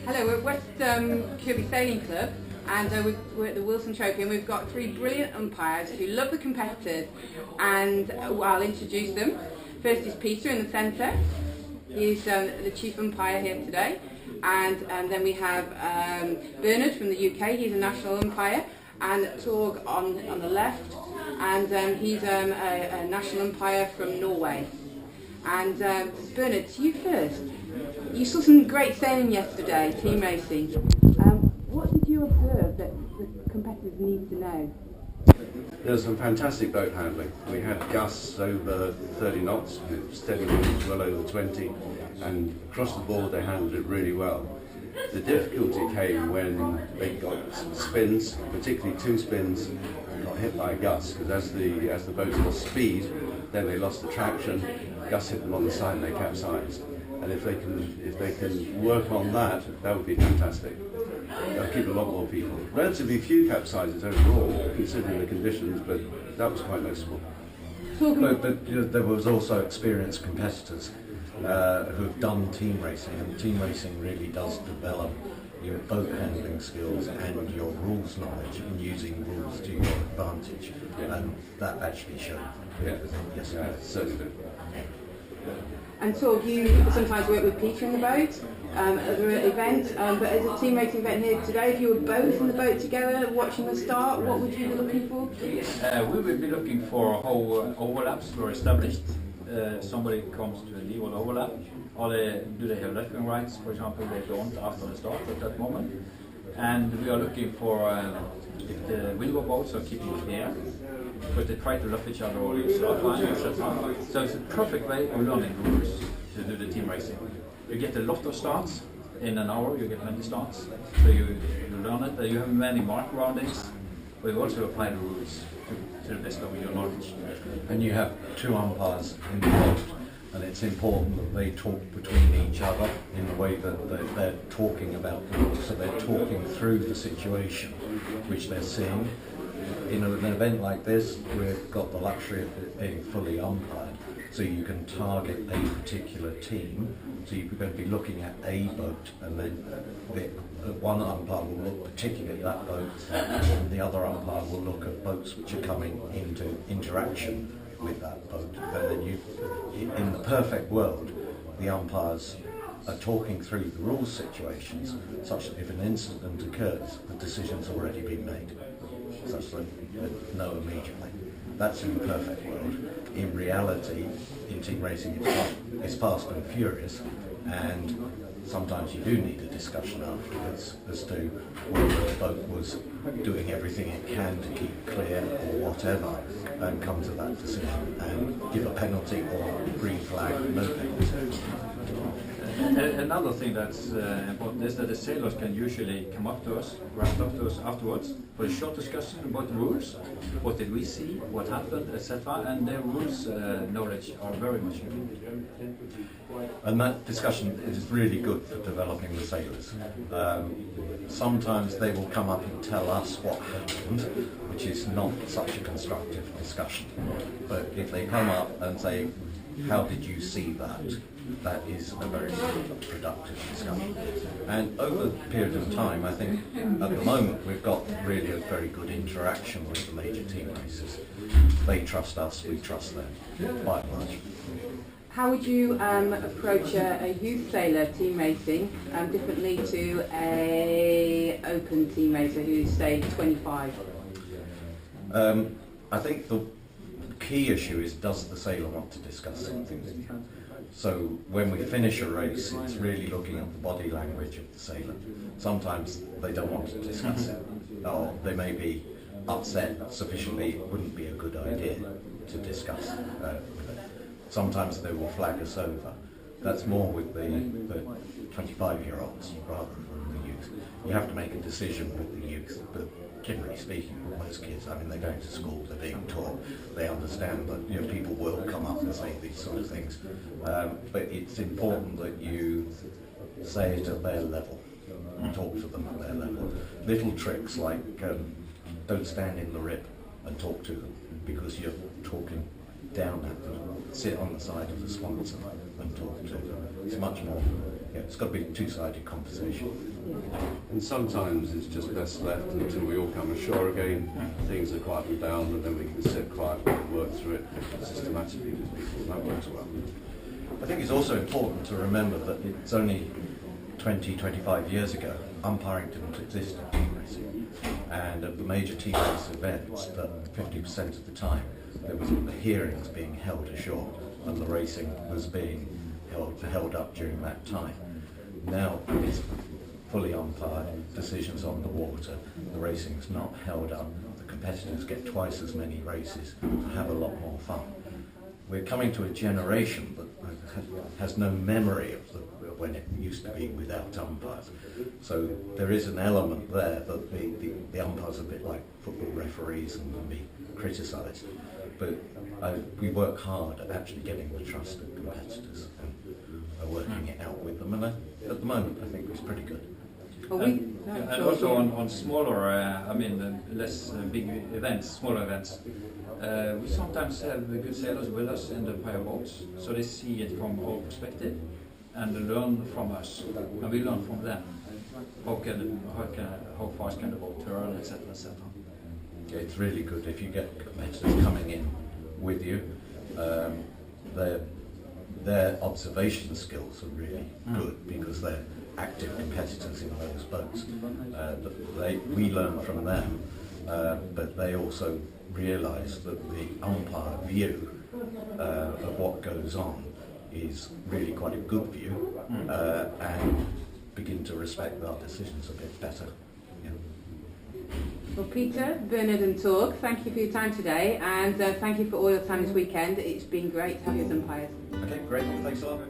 Hello, we're at West Kirby Sailing Club, and we're at the Wilson Trophy, and we've got three brilliant umpires who love the competitors, and I'll introduce them. First is Peter in the centre. He's the chief umpire here today, and then we have Bernard from the UK. He's a national umpire, and Torg on the left, and he's a national umpire from Norway. And Bernard, to you first. You saw some great sailing yesterday, team racing. What did you observe that the competitors need to know? There's some fantastic boat handling. We had gusts over 30 knots, steady winds well over 20, and across the board they handled it really well. The difficulty came when they got spins, particularly two spins, got hit by a gust, because as the boats lost speed, then they lost the traction, gusts hit them on the side and they capsized. And if they can work on that, that would be fantastic. That'll keep a lot more people. Relatively few capsizes overall, considering the conditions, but that was quite noticeable. But there was also experienced competitors who've done team racing, and team racing really does develop your boat handling skills and your rules knowledge and using rules to your advantage. Yeah. And that actually showed. Yeah, Yes, yeah, certainly did. And Torg, you sometimes work with Peter in the boat at the event, but as a team racing event here today, if you were both in the boat together watching the start, what would you be looking for? We would be looking for how overlaps were established. Somebody comes to a legal overlap, or do they have left wing rights, for example, they don't after the start at that moment. And we are looking for if the windward boats are keeping clear, but they try to love each other or use start line, etc. So it's a perfect way of learning rules to do the team racing. You get a lot of starts in an hour, you get many starts, so you learn it. You have many mark roundings, but you also apply the rules to the best of your knowledge. And you have two umpires involved, and it's important that they talk between each other in the way that they're talking about the rules. So they're talking through the situation which they're seeing. In an event like this, we've got the luxury of it being fully umpired, so you can target a particular team. So you're going to be looking at a boat, and then one umpire will look particularly at that boat, and the other umpire will look at boats which are coming into interaction with that boat. And then in the perfect world, the umpires are talking through the rules situations, such that if an incident occurs, the decision's already been made, such that you know immediately. That's in the perfect world. In reality, in team racing, it's fast and furious, and sometimes you do need a discussion afterwards as to whether the boat was doing everything it can to keep clear or whatever, and come to that decision and give a penalty or green flag, no penalty. Another thing that's important is that the sailors can usually come up to us, right up to us afterwards for a short discussion about the rules. What did we see, what happened, etc. And their rules knowledge are very much improved. And that discussion is really good for developing the sailors. Sometimes they will come up and tell us what happened, which is not such a constructive discussion. But if they come up and say, how did you see that? That is a very productive discussion. And over the period of time, I think at the moment we've got really a very good interaction with the major team racers. They trust us, we trust them, by and large. How would you approach a youth sailor team racing differently to a open team racer who's, say, 25? I think the key issue is, does the sailor want to discuss something with you? So when we finish a race, it's really looking at the body language of the sailor. Sometimes they don't want to discuss it, or they may be upset sufficiently it wouldn't be a good idea to discuss with it. Sometimes they will flag us over. That's more with the 25-year-olds rather than the youth. You have to make a decision with the youth, but generally speaking, most kids, I mean, they're going to school, they're being taught, they understand that people will come up and say these sort of things. But it's important that you say it at their level, and talk to them at their level. Little tricks like don't stand in the rib and talk to them, because you're talking down at them. Sit on the side of the sponsor and talk to them. It's much more it's got to be a two-sided conversation. And sometimes it's just best left until we all come ashore again, things are quieted down, and then we can sit quietly and work through it systematically with people. That works well. I think it's also important to remember that it's only 20, 25 years ago, umpiring didn't exist in team racing. And at the major team race events, that 50% of the time, there was the hearings being held ashore and the racing was being held up during that time. Now it's fully umpired, decisions on the water, the racing's not held up, the competitors get twice as many races, have a lot more fun. We're coming to a generation that has no memory of when it used to be without umpires. So there is an element there that the umpires are a bit like football referees and can be criticised. But we work hard at actually getting the trust of competitors and working it out with them. And at the moment, I think it's pretty good. And also on smaller, less big events, smaller events, we sometimes have good sailors with us in the umpire boats, so they see it from our perspective and learn from us, and we learn from them. How fast can the boat turn, etc., etc. It's really good if you get competitors coming in with you. Their observation skills are really good because they're active competitors in those boats. We learn from them, but they also realise that the umpire view of what goes on is really quite a good view, and begin to respect our decisions a bit better. Yeah. Well, Peter, Bernard and Torg, thank you for your time today, and thank you for all your time this weekend. It's been great to have you as umpires. Okay, great. Thanks a lot.